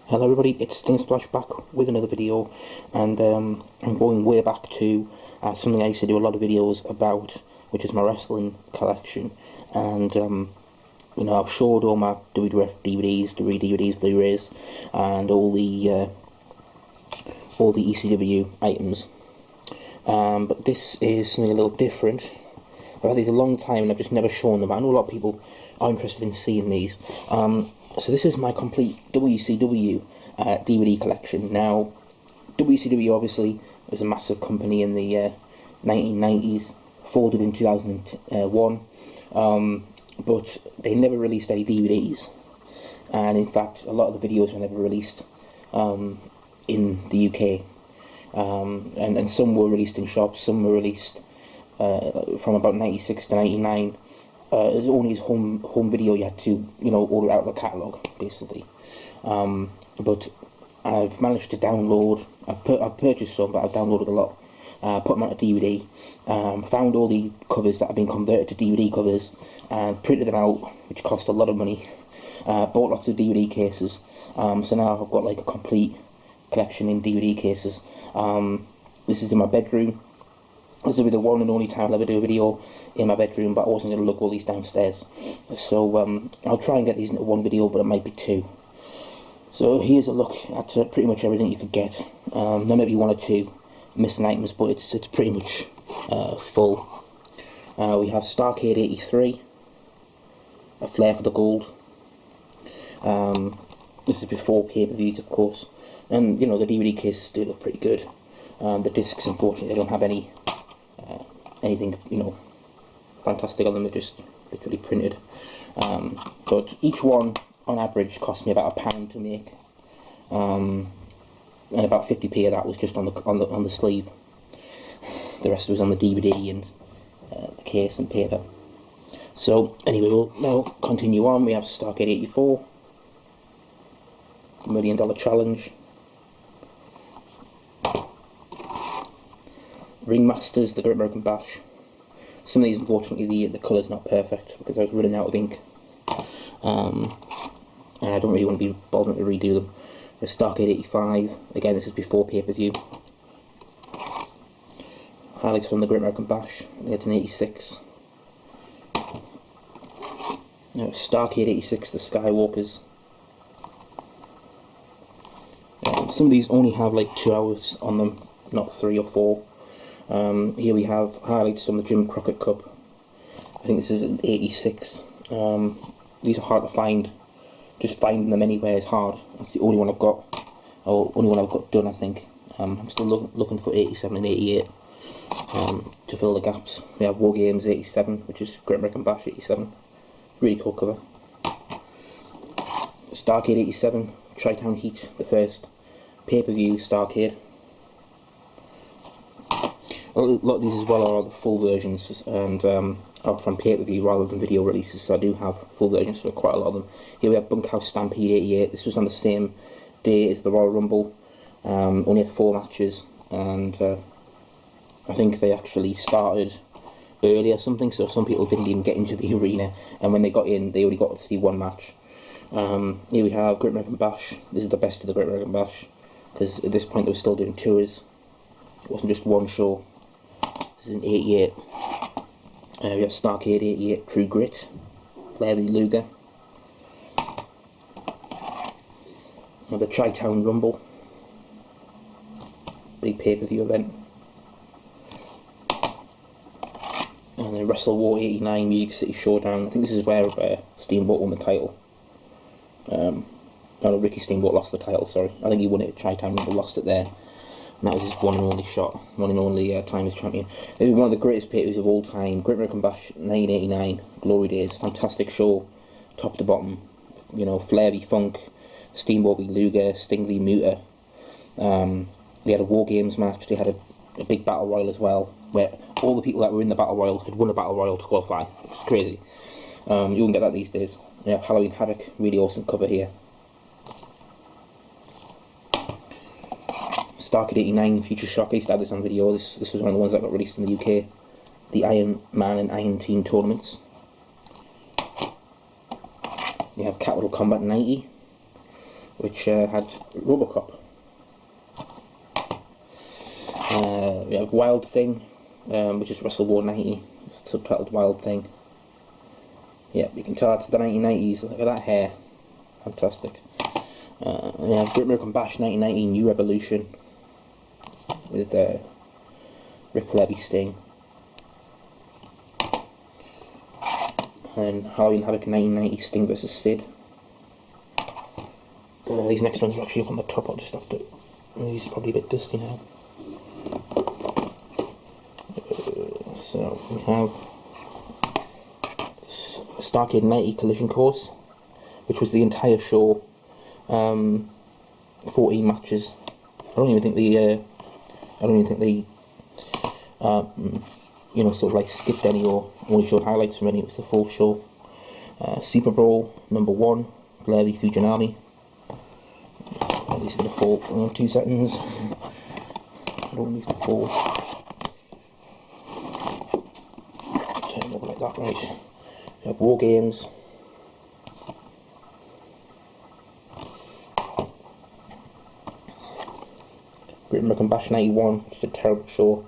Hello everybody, it's Sting Splash back with another video, and I'm going way back to something I used to do a lot of videos about, which is my wrestling collection. And I've showed all my WWF DVDs, DVDs, Blu-rays, and all the ECW items. But this is something a little different. I've had these a long time and I've just never shown them. I know a lot of people are interested in seeing these. So this is my complete WCW DVD collection. Now, WCW obviously was a massive company in the 1990s, folded in 2001, but they never released any DVDs. And in fact, a lot of the videos were never released in the UK. And some were released in shops, some were released from about 96 to 99. It was only his home video. You had to, order out the catalogue, basically. But I've managed to download. I've purchased some, but I've downloaded a lot. Put them on a DVD. Found all the covers that have been converted to DVD covers, and printed them out, which cost a lot of money. Bought lots of DVD cases. So now I've got like a complete collection in DVD cases. This is in my bedroom. This will be the one and only time I'll ever do a video in my bedroom, but I wasn't going to lug all these downstairs. So I'll try and get these into one video, but it might be two. So here's a look at pretty much everything you could get. There may be one or two missing items, but it's pretty much full. We have Starrcade 83, A Flair for the Gold. This is before pay-per-views, of course. And, the DVD cases still look pretty good. The discs, unfortunately, they don't have anything, fantastic on them. They're just literally printed. But each one, on average, cost me about £1 to make. And about 50p of that was just on the sleeve. The rest was on the DVD and the case and paper. So anyway, we'll now continue on. We have Starrcade 84, $1 Million Challenge, Ringmasters, the Great American Bash. Some of these, unfortunately, the colour's not perfect because I was running out of ink, and I don't really want to be bothering to redo them. There's Starrcade 85. Again, this is before pay-per-view. Highlights from the Great American Bash. I think it's an 86. Now, Starrcade 86, the Skywalkers. Some of these only have like 2 hours on them, not 3 or 4. Here we have highlights from the Jim Crockett Cup. I think this is an 86. These are hard to find. Just finding them anywhere is hard. That's the only one I've got, or only one I've got done, I think. I'm still looking for 87 and 88 to fill the gaps. We have War Games 87, which is Great American Bash 87. Really cool cover. Starrcade 87, Tri-Town Heat, the first pay-per-view Starrcade. A lot of these as well are the full versions, and are from pay-per-view rather than video releases, so I do have full versions for quite a lot of them. Here we have Bunkhouse Stampede 88. This was on the same day as the Royal Rumble. Only had 4 matches, and I think they actually started early or something, so some people didn't even get into the arena, and when they got in, they only got to see 1 match. Here we have Great American Bash. This is the best of the Great American Bash, because at this point they were still doing tours. It wasn't just one show. This is in 88. We have Starrcade 88, True Grit, Flair v Luger. The Tri-Town Rumble, big pay-per-view event. And then Wrestle War 89, Music City Showdown. I think this is where Steamboat won the title. No, Ricky Steamboat lost the title, sorry. I think he won it at Tri-Town Rumble, lost it there. And that was his one and only shot, one and only time as champion. It was one of the greatest pay-per-views of all time. Great American Bash 1989, Glory Days, fantastic show, top to bottom. Flair v Funk, Steamboat v Luger, Sting v Muta. They had a War Games match. They had a big battle royal as well, where all the people that were in the battle royal had won a battle royal to qualify. It's crazy. You wouldn't get that these days. Yeah, Halloween Havoc, really awesome cover here. Starrcade 89, Future Shock. I used to have this on video. This was one of the ones that got released in the UK. The Iron Man and Iron Team tournaments. You have Capital Combat 90. which had Robocop. We have Wild Thing, which is Wrestle War 90, subtitled Wild Thing. Yeah, you can tell it's the 1990s. Look at that hair, fantastic. We have Great American Bash 1990 New Revolution with Ric Flair v Sting. And Halloween Havoc 1990 Sting vs Sid. These next ones are actually up on the top. I'll just have to. These are probably a bit dusty now. So we have Starrcade 90 Collision Course, which was the entire show, 14 matches. I don't even think they you know, sort of like skipped any or only showed highlights from any. It was the full show. Super Bowl #1, Blair v Fujinami. These are going to fall in 2 seconds. I don't want these to fall. Turn over like that, right. We have War Games. Great American Bash 91, which is a terrible show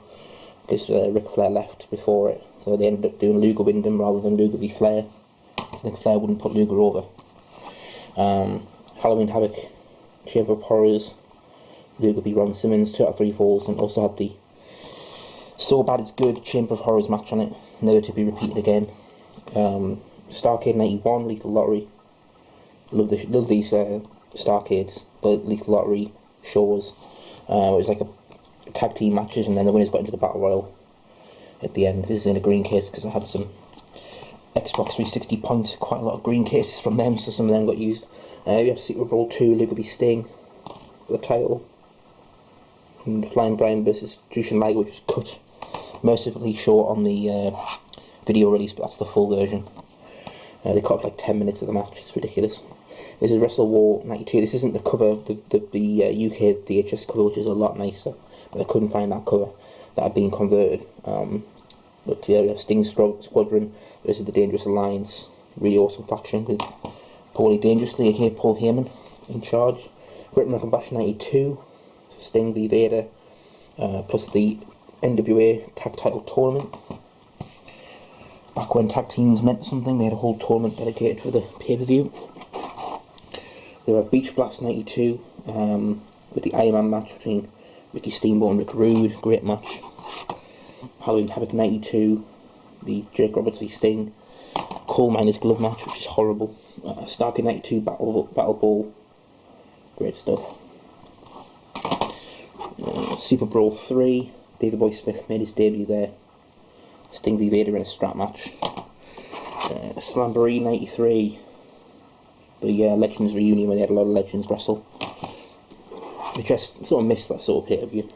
because Ric Flair left before it, so they ended up doing Luger Wyndham rather than Luger v Flair. I think Flair wouldn't put Luger over. Halloween Havoc, Chamber of Horrors, Luger v Ron Simmons, 2 out of 3 falls, and also had the So Bad It's Good Chamber of Horrors match on it, never to be repeated again. Starrcade 91, Lethal Lottery. Love these Starrcades, the Lethal Lottery shows. It was like a tag team matches, and then the winners got into the Battle Royal at the end. This is in a green case because I had some Xbox 360 points, quite a lot of green cases from them, so some of them got used. We have Super Bowl 2, Luger v Sting, the title. And Flying Brian versus Jushin Liger, which was cut mercifully short on the video release, but that's the full version. They cut up like 10 minutes of the match. It's ridiculous. This is Wrestle War 92. This isn't the cover, the UK VHS cover, which is a lot nicer, but I couldn't find that cover that had been converted. But yeah, we have Sting Squadron versus the Dangerous Alliance. Really awesome faction with Paulie Dangerously here, Paul Heyman in charge. Great American Bash 92, Sting v Vader, plus the NWA Tag Title Tournament. Back when tag teams meant something, they had a whole tournament dedicated for the pay-per-view. We have Beach Blast 92, with the Iron Man match between Ricky Steamboat and Rick Rude, great match. Halloween Havoc 92, the Jake Roberts v Sting, Coal Miners Glove match, which is horrible. Starrcade 92 Battle Bowl, great stuff. Super Bowl 3, Davey Boy Smith made his debut there. Sting v Vader in a strap match. Slamboree 93, the Legends reunion where they had a lot of legends wrestle. I just sort of missed that sort of pay-per-view.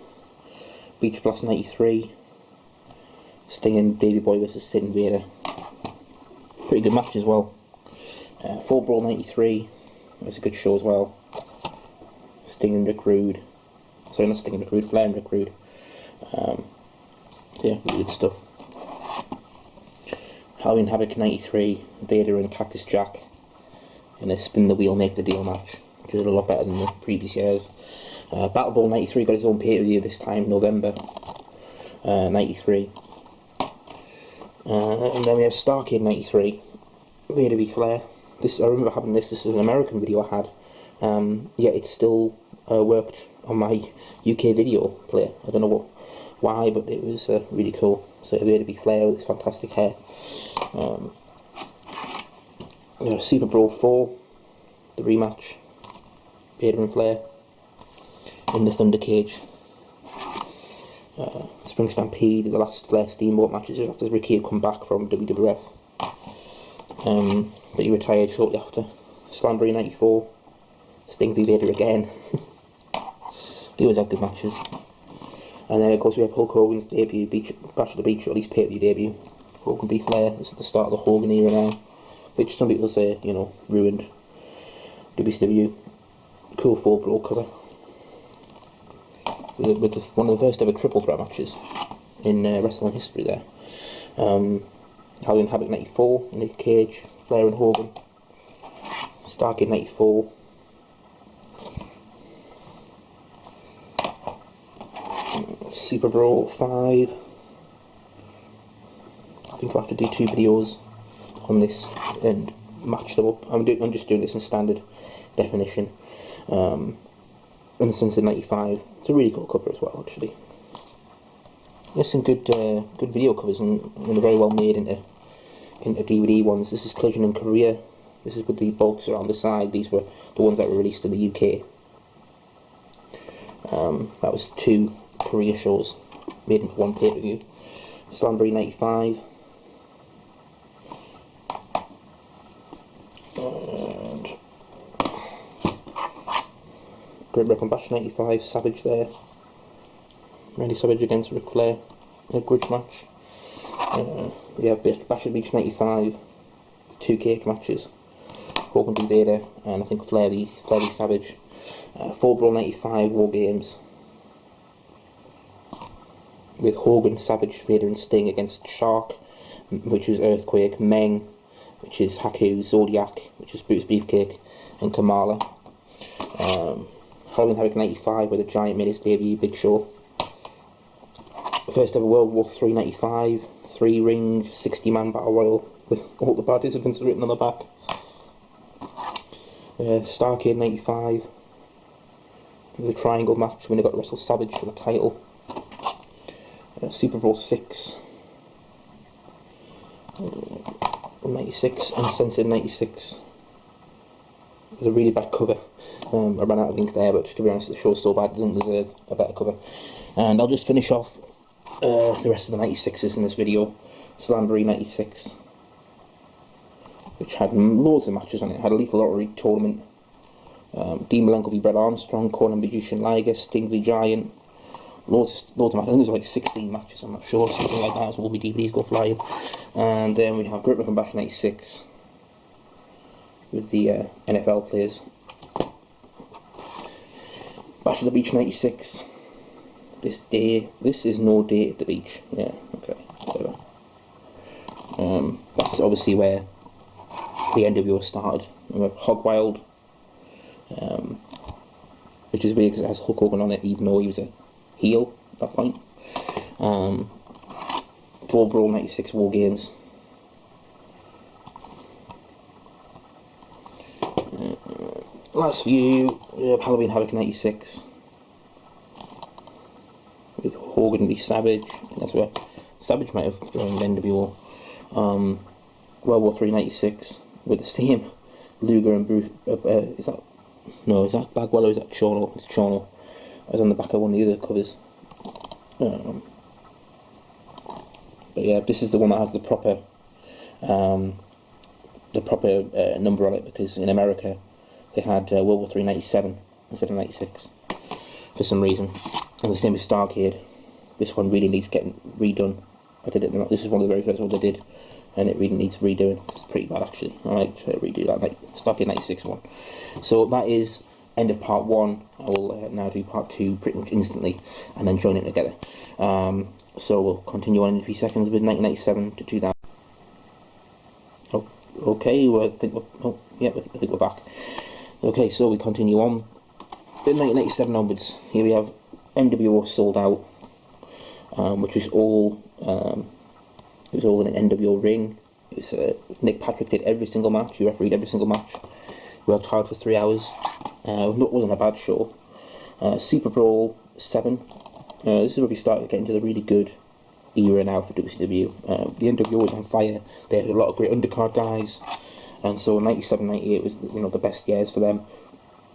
Beach Blast 93, Sting and Davey Boy versus Sid and Vader. Pretty good match as well. Fall Brawl 93, it was a good show as well. Sting and Rick Rude. Sorry, not Sting and Rick Rude, Flair and Rick Rude. Yeah, really good stuff. Halloween Havoc 93, Vader and Cactus Jack in a spin the wheel make the deal match, which is a lot better than the previous years. Battle Bowl 93 got his own pay-per-view this time, November 93. And then we have Starrcade 93, Vader v Flair. I remember having this is an American video I had, yet it still worked on my UK video player. I don't know why, but it was really cool. So Vader v Flair with his fantastic hair. Super Bowl 4, the rematch, Vader and Flair in the Thunder Cage. Spring Stampede, the last Flair Steamboat matches after Ricky had come back from WWF. But he retired shortly after. Slamboree 94, Sting v Vader again. They always had good matches. And then of course we have Hulk Hogan's debut, Bash at the Beach, or at least pay-per-view debut. Hogan v Flair. This is the start of the Hogan era now, which some people say, you know, ruined WCW. Cool Fall Brawl cover. With one of the first ever triple threat matches in wrestling history there. Halloween Havoc 94, Nick Cage, Flair and Hogan. Starrcade 94, Super Brawl 5. I think I'll have to do 2 videos on this and match them up. I'm just doing this in standard definition. And since the 95, it's a really cool cover as well, actually. There's some good video covers, and they're very well made into DVD ones. This is Collision in Korea. This is with the bolts around the side. These were the ones that were released in the UK. That was 2 Korea shows made into 1 pay-per-view. Slamboree 95. And Great American Bash 95, Savage there. Randy Savage against Ric Flair in a grudge match. Yeah, Bash at the Beach 95, 2 cage matches. Hogan v Vader, and I think Flair v Savage. 4 Brawl 95 War Games, with Hogan, Savage, Vader and Sting against Shark, which is Earthquake, Meng, which is Haku, Zodiac, which is Brutus Beefcake, and Kamala. Halloween Havoc 95, where the Giant made his debut, Big Show. First ever World War 3 95, 3-ring, 60-man battle royal, with all the participants written on the back. Starcade 95, the triangle match when they got to wrestle Savage for the title. Super Bowl 6, 96, Uncensored 96. It was a really bad cover. I ran out of ink there, but to be honest, the show's so bad it doesn't deserve a better cover. And I'll just finish off the rest of the 96s in this video. Slamboree 96, which had loads of matches on it. It had a Lethal Lottery tournament. Dean Malenko v Brett Armstrong, Conan Magician Liger, Sting v Giant. Loads of matches. I think there was like 16 matches, I'm not sure, something like that, so all my DVDs go flying. And then we have Great American Bash 96 with the NFL players. Bash at the Beach 96. This is No Day at the Beach. Yeah, okay, whatever. That's obviously where the NWO started. Hog Wild, which is weird because it has Hulk Hogan on it, even though he was a heel at that point. 4 Brawl 96 War Games. Last view, Halloween Havoc 96. With Hogan v Savage. I think that's where Savage might have joined NWO. World War 3 96 with the same Luger and Bruce. Is that Bagwell or is that Chono? It's Chono. I was on the back of one of the other covers. But yeah, this is the one that has the proper number on it, because in America they had World War 3 97 instead of 96 for some reason. And the same with Starcade. This one really needs getting redone. This is one of the very first ones I did, and it really needs redoing. It's pretty bad actually. I might redo that Starcade 96 one. So that is end of part 1. I will now do part 2 pretty much instantly, and then join it together. So we'll continue on in a few seconds with 1997 to 2000. Oh, okay. I think we're back. Okay, so we continue on. In 1987 onwards, here we have NWO Sold Out, which was all in an NWO ring. It was, Nick Patrick did every single match. He refereed every single match. Worked hard for 3 hours. It wasn't a bad show. Super Bowl 7. This is where we started getting to the really good era now for WCW. The NWO was on fire. They had a lot of great undercard guys, and so 97, 98 was the best years for them.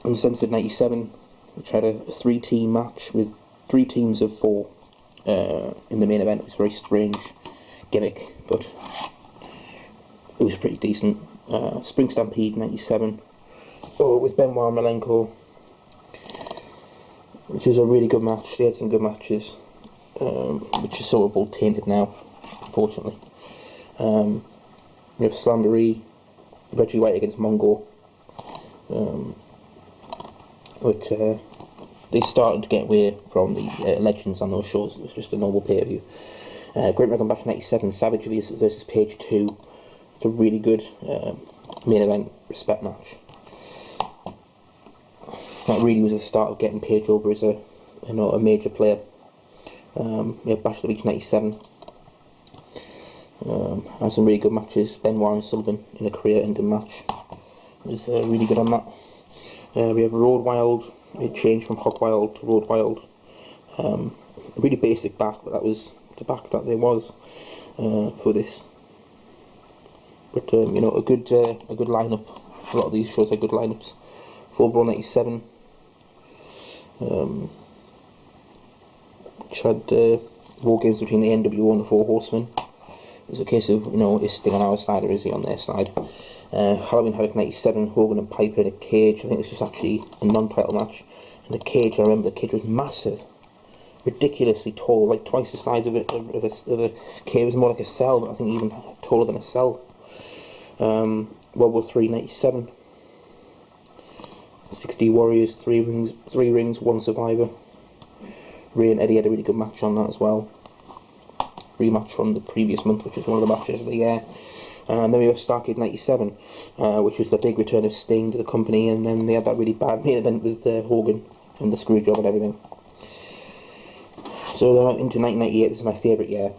Uncensored 97, which had a 3-team match with 3 teams of 4 in the main event. It was a very strange gimmick, but it was pretty decent. Spring Stampede 97, with Benoit and Malenko, which is a really good match. They had some good matches, which is sort of all tainted now, unfortunately. We have Slamboree, Reggie White against Mongo, but they started to get away from the legends on those shows. It was just a normal pay-per-view. Great American Bash 97, Savage versus Page 2. It's a really good main event respect match. That really was the start of getting Page over as a major player. We had Bash at the Beach 97. Had some really good matches. Benoit and Sullivan in a career-ending match. It was really good on that. We have Road Wild. It changed from Hog Wild to Road Wild. A really basic back, but that was the back that there was for this. But you know, a good lineup. A lot of these shows had good lineups. Full Brawl 97. Which had war games between the NWO and the Four Horsemen. It was a case of, you know, is Sting on our side or is he on their side? Halloween Havoc 97, Hogan and Piper in a cage. I think this was actually a non-title match. And the cage, I remember the cage was massive. Ridiculously tall, like twice the size of a cage. It was more like a cell, but I think even taller than a cell. World War III 97. 60 Warriors, 3 rings, 1 survivor. Ray and Eddie had a really good match on that as well. Rematch from the previous month, which was one of the matches of the year. And then we have Starrcade 97, which was the big return of Sting to the company, and then they had that really bad main event with Hogan and the screw job and everything. So into 1998, this is my favourite year.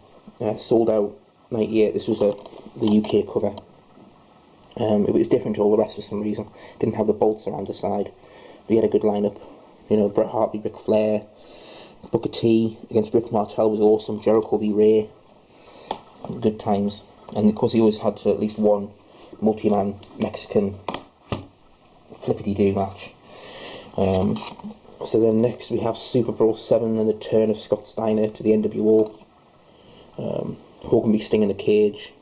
Sold Out 98, this was the UK cover. It was different to all the rest for some reason. Didn't have the bolts around the side. But he had a good lineup. You know, Bret Hart v Ric Flair. Booker T against Rick Martel was awesome. Jericho v Ray. Good times. And of course he always had at least one multi-man Mexican flippity-doo match. So then next we have Super Brawl 7 and the turn of Scott Steiner to the NWO. Hogan v Sting in the cage.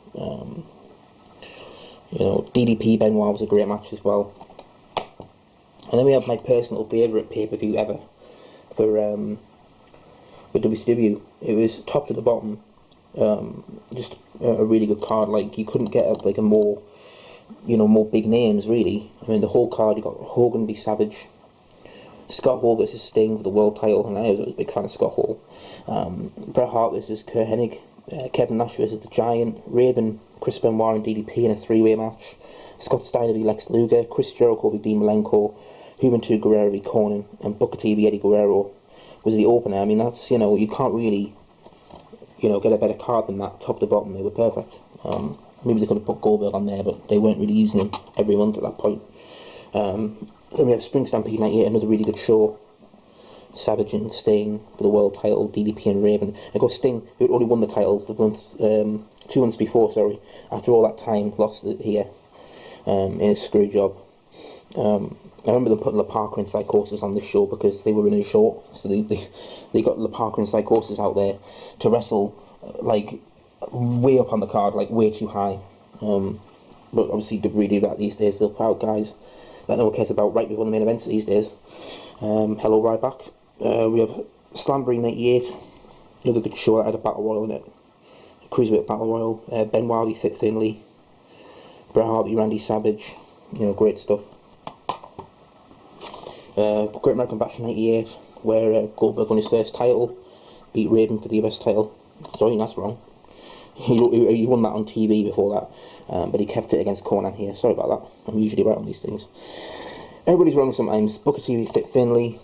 You know, DDP Benoit was a great match as well. And then we have my personal favourite pay-per-view ever for WCW. It was top to the bottom. Just a really good card. Like, you couldn't get a more, you know, more big names really. I mean, the whole card, you got Hogan v Savage, Scott Hall versus Sting for the world title, and I was a big fan of Scott Hall. Bret Hart versus Kurt Hennig, Kevin Nash versus the Giant, Raven, Chris Benoit and DDP in a 3-way match, Scott Steiner v Lex Luger, Chris Jericho v Dean Malenko, Juventud Guerrero v Conan, and Booker T v Eddie Guerrero was the opener. I mean, that's, you know, you can't really, you know, get a better card than that, top to bottom. They were perfect. Maybe they could have put Goldberg on there, but they weren't really using him every month at that point. Then we have Spring Stampede 98, another really good show. Savage and Sting for the world title, DDP and Raven. And of course Sting, who had already won the titles the month, 2 months before, sorry, after all that time, lost it here in his screw job. I remember them putting La Parker and Psychosis on this show because they were running short, so they got La Parker and Psychosis out there to wrestle like way up on the card, like way too high. But obviously they really do that these days. They'll put out guys that no one cares about right before the main events these days. Hello, right back. We have Slamboree 98, another good show that had a battle royal in it. Cruiserweight battle royal. Benoit v Fit Finlay, Bret Hart v Randy Savage. You know, great stuff. Great American Bash 98, where Goldberg won his first title, beat Raven for the US title. Sorry, that's wrong. He won that on TV before that, but he kept it against Conan here. Sorry about that. I'm usually right on these things. Everybody's wrong sometimes. Booker T v Fit Finlay.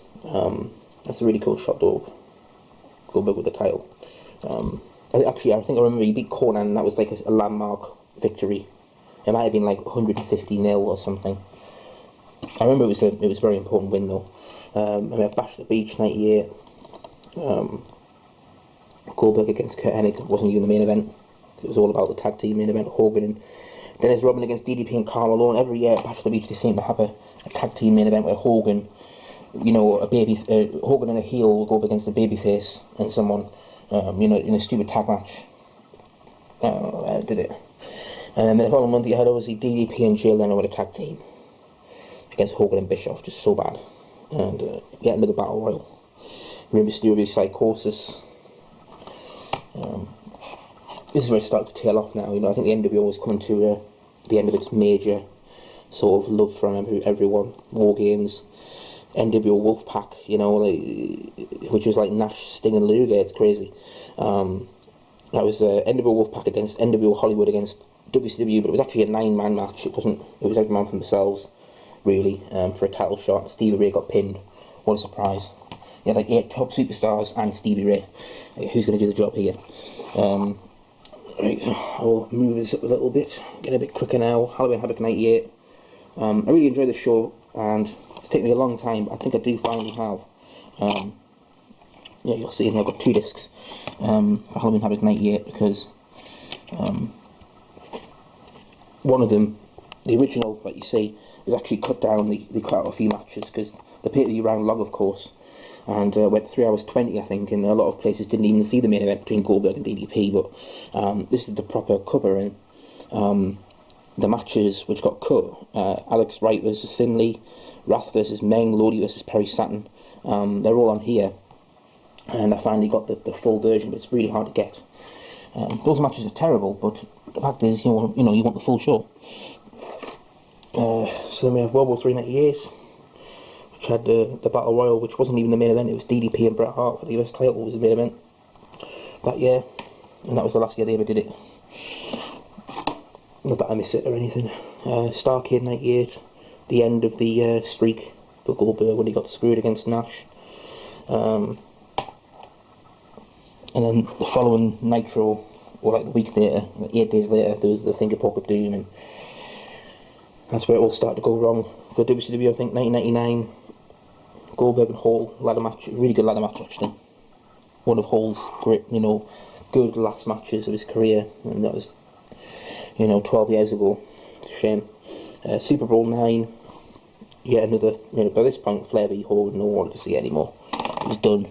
That's a really cool shot, dog. Goldberg with the title. I think I remember he beat Conan, and that was like a landmark victory. It might have been like 150-0 or something. I remember it was a very important win though. And we have Bash at the Beach 98. Goldberg against Kurt Hennig wasn't even the main event. It was all about the tag team main event. Hogan and Dennis Rodman against DDP and Karl Malone. Every year at Bash at the Beach they seem to have a tag team main event where Hogan, you know, Hogan and a heel will go up against a babyface and someone, you know, in a stupid tag match. Did it. And then the following month you had obviously DDP and Jay Leno with a tag team against Hogan and Bischoff, just so bad. And yet another battle royal. Rey Mysterio v Psychosis. This is where it started to tail off now. You know, I think the NWO was coming to the end of its major sort of love from everyone. War Games, NWO Wolfpack, you know, like, which was like Nash, Sting and Luger. It's crazy. That was NWO Wolfpack against NWO Hollywood against WCW, but it was actually a 9-man match. It was every man for themselves, really, for a title shot. Stevie Ray got pinned. What a surprise. You had like 8 top superstars and Stevie Ray. Like, who's going to do the job here? Right, I'll move this up a little bit, get a bit quicker now. Halloween Havoc 98. I really enjoyed the show, and it's taken me a long time, but I think I do finally have. Yeah, you'll see in here I've got 2 discs for Halloween Havoc 98, because one of them, the original that you see, was actually cut down. They cut out a few matches because the pay-per-view ran long, of course, and went 3 hours 20, I think, and a lot of places didn't even see the main event between Goldberg and DDP. But this is the proper cover, and the matches which got cut: Alex Wright versus Finlay, Wrath versus Meng, Lodi versus Perry Saturn. They're all on here, and I finally got the full version, but it's really hard to get. Those matches are terrible, but the fact is, you want the full show. So then we have World War III 98, which had the Battle Royal, which wasn't even the main event. It was DDP and Bret Hart for the US title was the main event that year, and that was the last year they ever did it. Not that I miss it or anything. Starrcade 98, the end of the streak for Goldberg when he got screwed against Nash. And then the following Nitro, or like the week later, like 8 days later, there was the Finger Poke of Doom, and that's where it all started to go wrong. For WCW, I think 1999, Goldberg and Hall ladder match, really good ladder match actually. One of Hall's great, good last matches of his career, and that was, 12 years ago. Shame. Super Bowl 9, yet another, by this point, Flair v Hogan, no one wanted to see it anymore. It was done.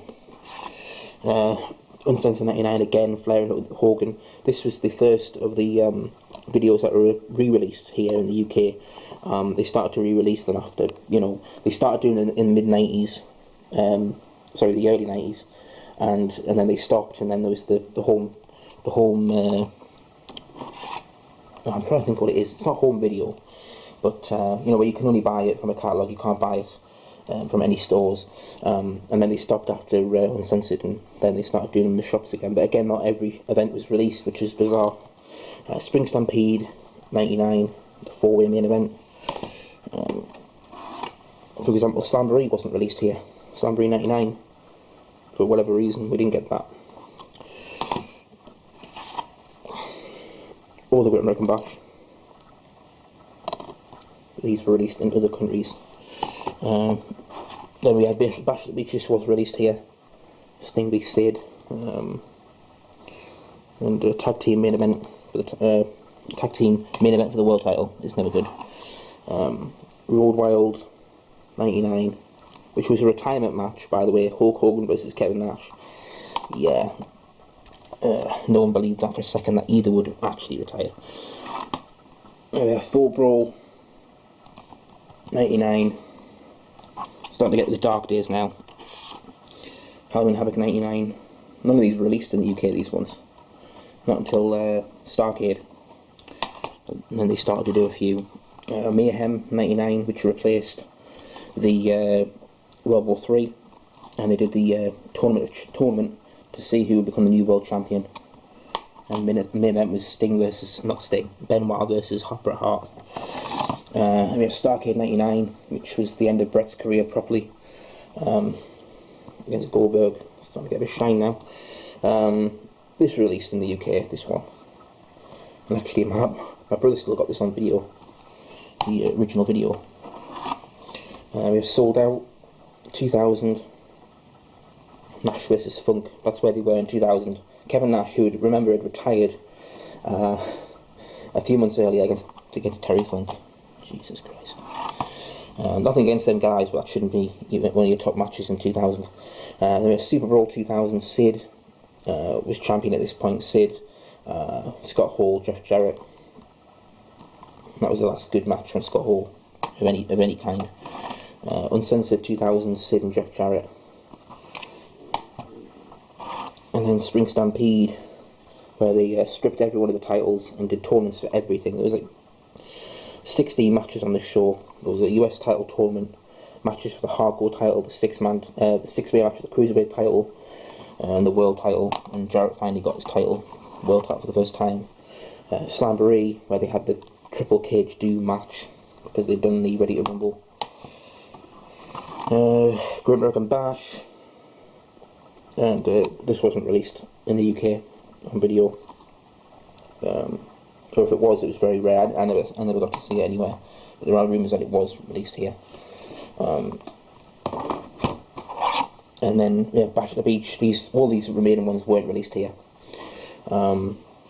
Uncensored 99 again, Flair and Hogan. This was the first of the videos that were re-released here in the UK. They started to re-release them after, they started doing it in the mid-90s, the early 90s, and then they stopped, and then there was the home, I'm trying to think what it is. It's not home video, but where you can only buy it from a catalogue, you can't buy it from any stores, and then they stopped after Uncensored, and then they started doing them in the shops again. But again, not every event was released, which is bizarre. Spring Stampede 99, the 4-way main event. For example, Slamboree wasn't released here. Slamboree 99, for whatever reason, we didn't get that. Or the Great American Bash. These were released in other countries. Then we had Bash at the Beaches was released here. Sting v Sid. And the tag team main event for the for the world title is never good. Road Wild 99, which was a retirement match, by the way. Hulk Hogan versus Kevin Nash. Yeah. No one believed that for a second that either would actually retire. We have Full Brawl 99. Starting to get to the dark days now. Halloween Havoc 99. None of these were released in the UK, these ones. Not until Starrcade. And then they started to do a few. Mayhem 99, which replaced the World War III. And they did the tournament to see who would become the new world champion. And main event was Benoit versus Bret Hart. And we have Starrcade 99, which was the end of Bret's career properly, against Goldberg. It's starting to get a bit of shine now. This released in the UK, this one. And actually my brother still got this on video, the original video. We have Sold Out 2000, Nash versus Funk. That's where they were in 2000. Kevin Nash, who had retired a few months earlier against Terry Funk. Jesus Christ. Nothing against them guys, but that shouldn't be one of your top matches in 2000. Then we have Super Bowl 2000. Sid was champion at this point. Sid, Scott Hall, Jeff Jarrett. That was the last good match from Scott Hall of any kind. Uncensored 2000. Sid and Jeff Jarrett. And then Spring Stampede, where they stripped every one of the titles and did tournaments for everything. There was like 16 matches on the show. There was a US title tournament, matches for the hardcore title, the 6-way match for the cruiserweight title, and the world title. And Jarrett finally got his title, world title, for the first time. Slamboree, where they had the Triple Cage Doom match because they'd done the Ready to Rumble. Great American Bash and this wasn't released in the UK on video. Or if it was very rare. I never got to see it anywhere. But there are rumours that it was released here. And then, yeah, Bash at the Beach. All these remaining ones weren't released here.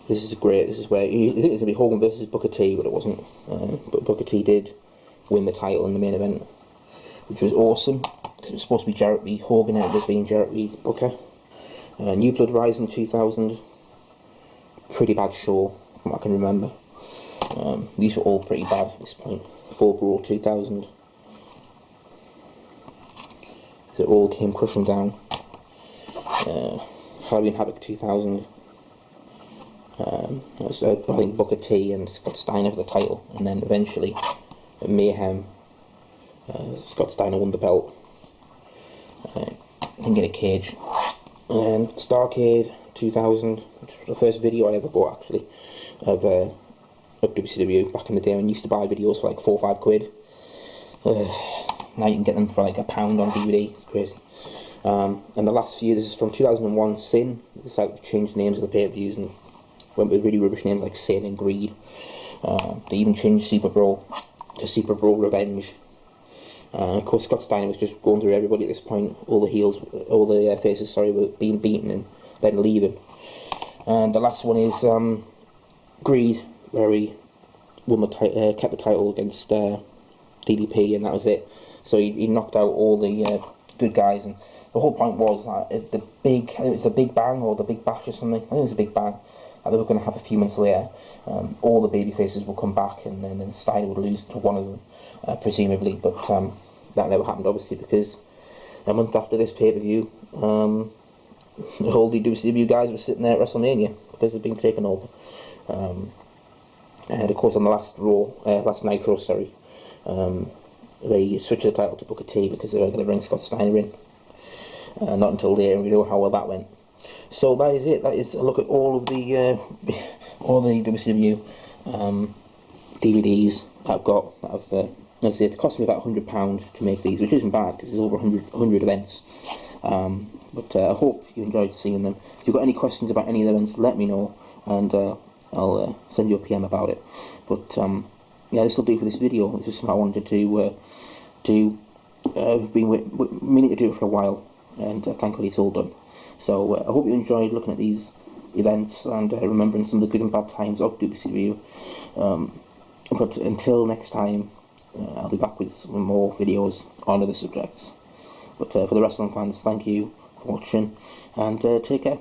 This is great. This is where you think it's going to be Hogan versus Booker T, but it wasn't. But Booker T did win the title in the main event, which was awesome, because it was supposed to be Jarrett v Hogan, and it was being Jarrett v Booker. New Blood Rising 2000, pretty bad show from what I can remember. These were all pretty bad at this point. Full Brawl 2000, so it all came crushing down. Halloween Havoc 2000. It was, I think, Booker T and Scott Steiner for the title, and then eventually at Mayhem, Scott Steiner won the belt. I think in a cage. And Starrcade 2000, which was the first video I ever bought actually of WCW back in the day when you used to buy videos for like 4 or 5 quid. Now you can get them for like £1 on DVD. It's crazy. And the last few, this is from 2001, Sin. They decided to change the names of the pay-per-views and went with really rubbish names like Sin and Greed. They even changed Super Brawl to Super Brawl Revenge. Of course, Scott Steiner was just going through everybody at this point. All the faces, sorry, were being beaten and then leaving. And the last one is Greed, where he won the kept the title against DDP, and that was it. So he knocked out all the good guys, and the whole point was that I think it was the Big Bang or the Big Bash or something. I think it was a Big Bang. They were going to have a few months later. All the baby faces will come back, and then Steiner would lose to one of them, presumably. But that never happened, obviously, because a month after this pay-per-view, all the WCW guys were sitting there at WrestleMania because they'd been taken over. And of course, on the last last Nitro, sorry, they switched the title to Booker T because they were going to bring Scott Steiner in. Not until later, and we know how well that went. So that is it. That is a look at all of the WCW DVDs that I've got. It cost me about £100 to make these, which isn't bad because there's over 100 events. But I hope you enjoyed seeing them. If you've got any questions about any of the events, let me know, and I'll send you a PM about it. But yeah, this will do for this video. It's just something I wanted to do. Been meaning to do it for a while, and thankfully it's all done. So I hope you enjoyed looking at these events and remembering some of the good and bad times of WCW. But until next time, I'll be back with some more videos on other subjects. But for the wrestling fans, thank you for watching, and take care.